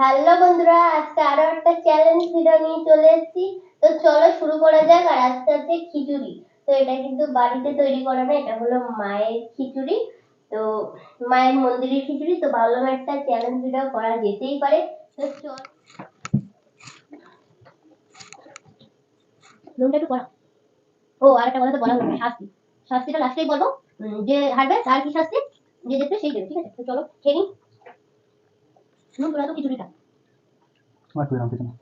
Hello বন্ধুরা, আজকে আরো একটা চ্যালেঞ্জ ভিডিও নিয়ে চলে এসেছি। তো চলো শুরু করা যাক। আর আজকে হচ্ছে খিচুড়ি। তো এটা কিন্তু বাড়িতে তৈরি করা না, এটা হলো মায়ের খিচুড়ি। তো মায়ের মন্দিরের খিচুড়ি, তো ভাবলাম একটা চ্যালেঞ্জ ভিডিও করা যেতেই পারে। তো চল, নুনটা একটু করা। ও আর একটা কথা তো বলা হলো না, শাস্তি। শাস্তিটা লাস্টেই বলবো। যে হারবে তার কি শাস্তি, যে জিতবে সেই দেবে, ঠিক আছে? তো চলো খেয়ে নিই। নুন করা তো খিচুড়িটা। আমার তুই রাখতে না।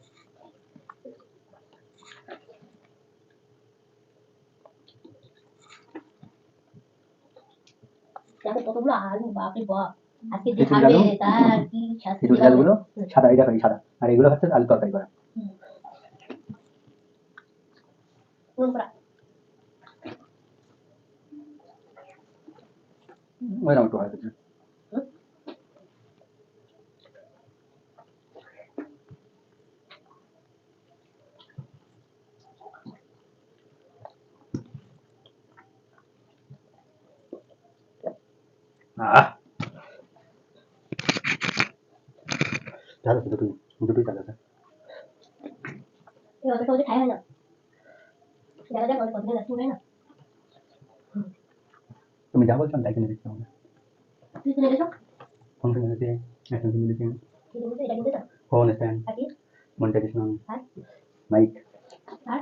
দেখো কতগুলো আলু, বাপরে বাপ। আজকে যে খিচুড়ি খাবে আলু, তার কি শাস্তি খিচুড়ি দেওয়া আলুগুলো হবে। সাদা, এটা হয় সাদা, আর এগুলো হচ্ছে আলু তরকারি করা। নুন করা। ওইরকম একটু হয় কিছু। ঝাল আছে দুটোই, দুটোই ঝাল আছে। অত সহজে খাই হয় না। দেখা যাক অনেক কতদিন লাস্টিং হয় না। তুমি যা বলছো আমি তাই কিনে দিচ্ছি আমাকে। তুই কিনে গেছো? ফোন কিনে দিচ্ছি, একটা কিনে দিচ্ছি, কি কিনেছো? এটা কিনেছো? ফোন স্ট্যান্ড, আর কি? মনিটাইজেশন, আর মাইক। আর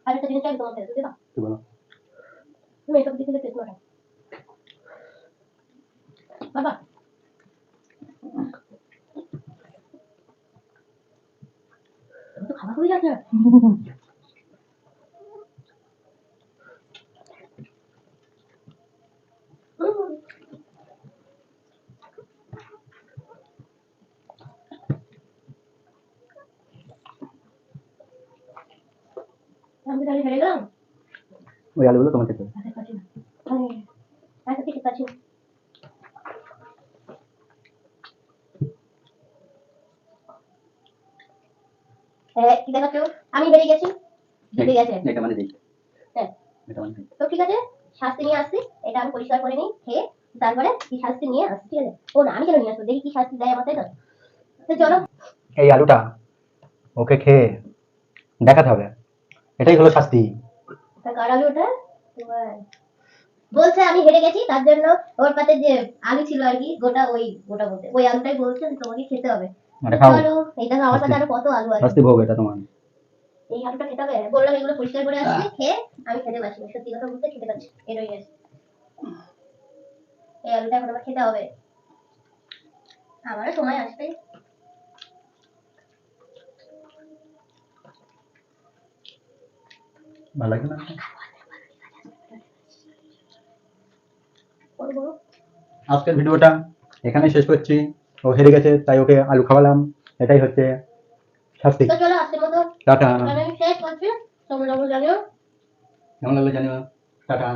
আর একটা জিনিস আমি তোমাকে দিতে দাও। কি বলো? তুমি এসব দিকে টেস্ট করো বাবা। তুমি তো খাবার হয়ে যাচ্ছে। আমি তাহলে হেরে গেলাম। ওই আলুগুলো তোমার খেতে হবে। আচ্ছা পাচ্ছি না। আচ্ছা ঠিক আছে, পাচ্ছি না। কি দেখাচ্ছ? আমি হেরে গেছি, জিতে গেছে। এটা মানে দিই, হ্যাঁ, এটা মানে দিই। তো ঠিক আছে, শাস্তি নিয়ে আসছি। এটা আমি পরিষ্কার করে নিই খেয়ে, তারপরে কি শাস্তি নিয়ে আসছি, ঠিক আছে? ও না, আমি কেন নিয়ে আসবো, দেখি কি শাস্তি দেয় আমার, তাই তো? তো চলো। এই আলুটা ওকে খেয়ে দেখাতে হবে, এটাই হলো শাস্তি। কার আলু ওটা? তোমার। বলছে আমি হেরে গেছি, তার জন্য ওর পাতে যে আলু ছিল আর কি, গোটা ওই গোটা বলতে ওই আলুটাই বলছে যে তোমাকে খেতে হবে। এটা খাও, চলো, এই দেখো আমার পাতে আরো কত আলু আছে। শাস্তি ভোগ এটা তোমার। এই আলুটা খেতে হবে, বললাম এগুলো পরিষ্কার করে আসছি, খেয়ে আমি খেতে পাচ্ছি না, সত্যি কথা বলতে খেতে পাচ্ছি, এর হয়ে গেছে। এই আলুটা এখন আমার খেতে হবে, আমারও সময় আসবে। ভালো লাগে না? করবো। আজকের ভিডিওটা এখানেই শেষ করছি। ও হেরে গেছে তাই ওকে আলু খাওয়ালাম, এটাই হচ্ছে শাস্তি। তো চলো আজকের মতো টাটা। এখানে আমি শেষ করছি। তোমরা জানিও কেমন লাগলো জানিও। টাটা।